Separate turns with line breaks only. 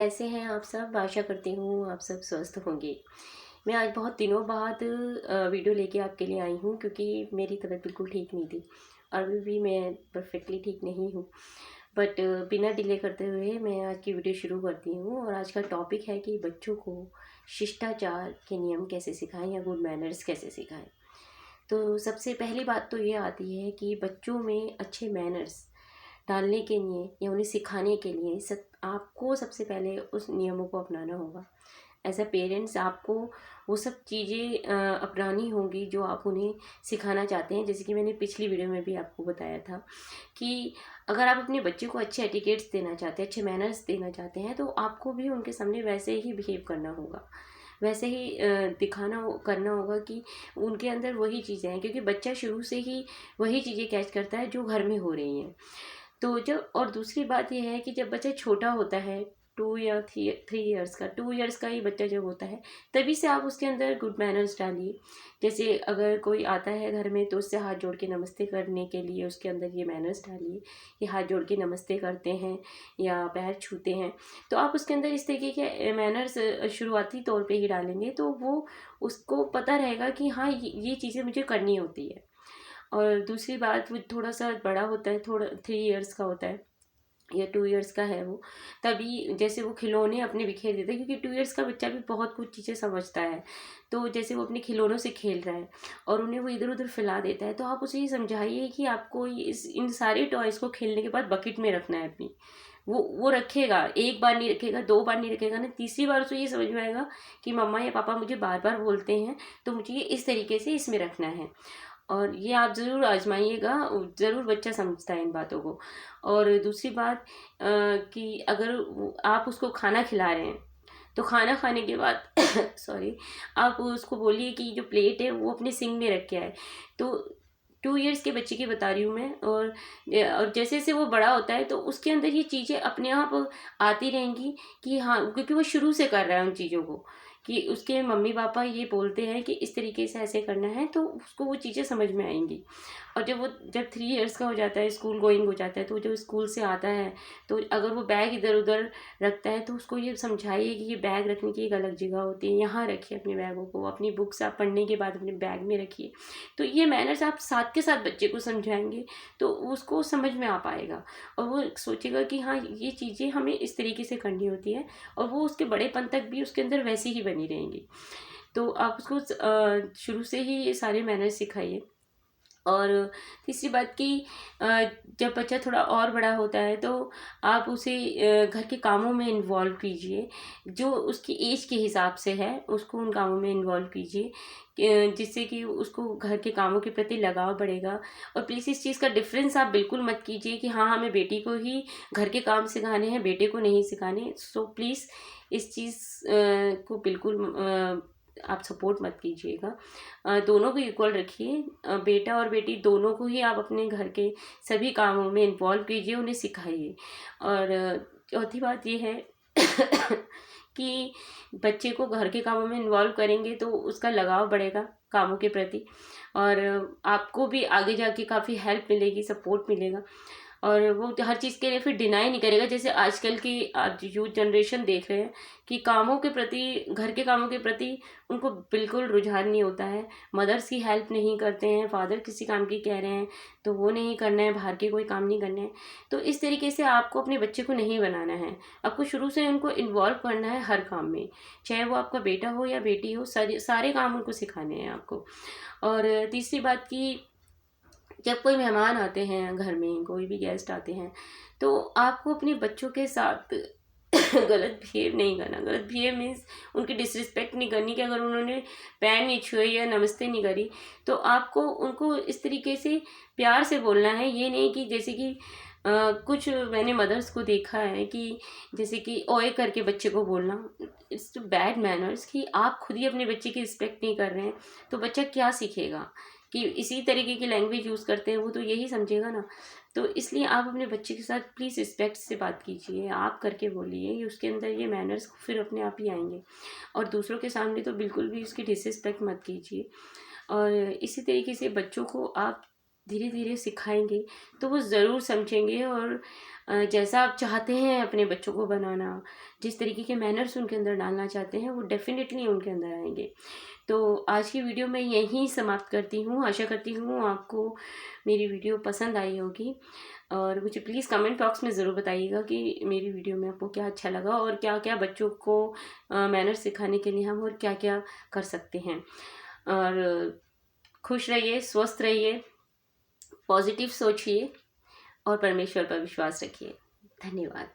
कैसे हैं आप सब? आशा करती हूँ आप सब स्वस्थ होंगे। मैं आज बहुत दिनों बाद वीडियो लेके आपके लिए आई हूँ क्योंकि मेरी तबीयत बिल्कुल ठीक नहीं थी। और अभी भी मैं परफेक्टली ठीक नहीं हूँ। बट बिना डिले करते हुए मैं आज की वीडियो शुरू करती हूँ और आज का टॉपिक है कि बच्चों को शिष्टाचार के नियम कैसे सिखाएं या गुड मैनर्स कैसे सिखाएं। तो सबसे पहली बात तो ये आती है कि बच्चों में अच्छे मैनर्स डालने के लिए या उन्हें सिखाने के लिए आपको सबसे पहले उस नियमों को अपनाना होगा। एज अ पेरेंट्स आपको वो सब चीज़ें अपनानी होंगी जो आप उन्हें सिखाना चाहते हैं। जैसे कि मैंने पिछली वीडियो में भी आपको बताया था कि अगर आप अपने बच्चे को अच्छे एटिकेट्स देना चाहते हैं, अच्छे मैनर्स देना चाहते हैं, तो आपको भी उनके सामने वैसे ही बिहेव करना होगा, वैसे ही करना होगा कि उनके अंदर वही चीज़ें हैं, क्योंकि बच्चा शुरू से ही वही चीज़ें कैच करता है जो घर में हो रही हैं। तो जब और दूसरी बात ये है कि जब बच्चा छोटा होता है, 2 या 3 ईयर्स का, 2 ईयर्स का ही बच्चा जब होता है, तभी से आप उसके अंदर गुड मैनर्स डालिए। जैसे अगर कोई आता है घर में तो उससे हाथ जोड़ के नमस्ते करने के लिए उसके अंदर ये मैनर्स डालिए कि हाथ जोड़ के नमस्ते करते हैं या पैर छूते हैं। तो आप उसके अंदर इस तरीके के मैनर्स शुरुआती तौर पे ही डालेंगे तो वो उसको पता रहेगा कि हाँ, ये चीज़ें मुझे करनी होती है। और दूसरी बात, वो थोड़ा सा बड़ा होता है, थोड़ा 3 ईयर्स का होता है या 2 ईयर्स का है वो, तभी जैसे वो खिलौने अपने बिखेर देता है, क्योंकि 2 ईयर्स का बच्चा भी बहुत कुछ चीज़ें समझता है। तो जैसे वो अपने खिलौनों से खेल रहा है और उन्हें वो इधर उधर फैला देता है, तो आप उसे ये समझाइए कि आपको इन सारे टॉयज़ को खेलने के बाद बकेट में रखना है अपनी। वो रखेगा, एक बार नहीं रखेगा, 2 बार नहीं रखेगा ना, तीसरी बार उसे ये समझ में आएगा कि मम्मा या पापा मुझे बार बार बोलते हैं, तो मुझे ये इस तरीके से इसमें रखना है। और ये आप ज़रूर आजमाइएगा, ज़रूर बच्चा समझता है इन बातों को। और दूसरी बात, कि अगर आप उसको खाना खिला रहे हैं तो खाना खाने के बाद सॉरी, आप उसको बोलिए कि जो प्लेट है वो अपने सिंक में रख के आए। तो 2 ईयर्स के बच्चे की बता रही हूँ मैं। और जैसे जैसे वो बड़ा होता है तो उसके अंदर ये चीज़ें अपने आप आती रहेंगी कि हाँ, क्योंकि वो शुरू से कर रहा है उन चीज़ों को, कि उसके मम्मी पापा ये बोलते हैं कि इस तरीके से ऐसे करना है, तो उसको वो चीज़ें समझ में आएंगी। और जब 3 ईयर्स का हो जाता है, स्कूल गोइंग हो जाता है, तो जब स्कूल से आता है तो अगर वो बैग इधर उधर रखता है तो उसको ये समझाइए कि ये बैग रखने की एक अलग जगह होती है, यहाँ रखिए अपने बैगों को, अपनी बुक्स आप पढ़ने के बाद अपने बैग में रखिए। तो ये मैनर्स आप साथ के साथ बच्चे को समझाएंगे तो उसको समझ में आ पाएगा और वो सोचेगा कि हाँ, ये चीज़ें हमें इस तरीके से करनी होती है, और वो उसके बड़ेपन तक भी उसके अंदर वैसी ही बनी रहेंगी। तो आप उसको शुरू से ही ये सारे मैनर्स सिखाइए। और तीसरी बात कि अ, जब बच्चा थोड़ा और बड़ा होता है तो आप उसे घर के कामों में इन्वॉल्व कीजिए, जो उसकी एज के हिसाब से है उसको उन कामों में इन्वॉल्व कीजिए, जिससे कि उसको घर के कामों के प्रति लगाव बढ़ेगा। और प्लीज़ इस चीज़ का डिफरेंस आप बिल्कुल मत कीजिए कि हाँ, हमें बेटी को ही घर के काम सिखाने हैं, बेटे को नहीं सिखाने। सो प्लीज़ इस चीज़ को बिल्कुल आप सपोर्ट मत कीजिएगा। दोनों को इक्वल रखिए, बेटा और बेटी दोनों को ही आप अपने घर के सभी कामों में इन्वॉल्व कीजिए, उन्हें सिखाइए। और चौथी बात ये है कि बच्चे को घर के कामों में इन्वॉल्व करेंगे तो उसका लगाव बढ़ेगा कामों के प्रति, और आपको भी आगे जाके काफ़ी हेल्प मिलेगी, सपोर्ट मिलेगा, और वो हर चीज़ के लिए फिर डिनाई नहीं करेगा। जैसे आजकल की आज यूथ जनरेशन देख रहे हैं कि कामों के प्रति, घर के कामों के प्रति उनको बिल्कुल रुझान नहीं होता है। मदर्स की हेल्प नहीं करते हैं, फादर किसी काम की कह रहे हैं तो वो नहीं करना है, बाहर के कोई काम नहीं करने हैं। तो इस तरीके से आपको अपने बच्चे को नहीं बनाना है, आपको शुरू से उनको इन्वॉल्व करना है हर काम में, चाहे वो आपका बेटा हो या बेटी हो, सारे सारे काम उनको सिखाने हैं आपको। और तीसरी बात की, जब कोई मेहमान आते हैं घर में, कोई भी गेस्ट आते हैं, तो आपको अपने बच्चों के साथ गलत बिहेव नहीं करना। गलत बिहेव मीन्स उनकी डिसरिस्पेक्ट नहीं करनी, कि अगर उन्होंने पैर नहीं छुए या नमस्ते नहीं करी तो आपको उनको इस तरीके से प्यार से बोलना है। ये नहीं कि जैसे कि कुछ मैंने मदर्स को देखा है कि जैसे कि ओए करके बच्चे को बोलना, इट्स बैड मैनर्स, कि आप खुद ही अपने बच्चे की रिस्पेक्ट नहीं कर रहे हैं तो बच्चा क्या सीखेगा। कि इसी तरीके की लैंग्वेज यूज़ करते हैं वो, तो यही समझेगा ना। तो इसलिए आप अपने बच्चे के साथ प्लीज़ रिस्पेक्ट से बात कीजिए, आप करके बोलिए, ये उसके अंदर ये मैनर्स फिर अपने आप ही आएंगे। और दूसरों के सामने तो बिल्कुल भी उसकी डिसरिस्पेक्ट मत कीजिए। और इसी तरीके से बच्चों को आप धीरे धीरे सिखाएंगे तो वो ज़रूर समझेंगे। और जैसा आप चाहते हैं अपने बच्चों को बनाना, जिस तरीके के मैनर्स उनके अंदर डालना चाहते हैं, वो डेफ़िनेटली उनके अंदर आएंगे। तो आज की वीडियो मैं यहीं समाप्त करती हूँ। आशा करती हूँ आपको मेरी वीडियो पसंद आई होगी, और मुझे प्लीज़ कमेंट बॉक्स में ज़रूर बताइएगा कि मेरी वीडियो में आपको क्या अच्छा लगा, और क्या क्या बच्चों को मैनर्स सिखाने के लिए हम और क्या क्या कर सकते हैं। और खुश रहिए, स्वस्थ रहिए, पॉजिटिव सोचिए और परमेश्वर पर विश्वास रखिए। धन्यवाद।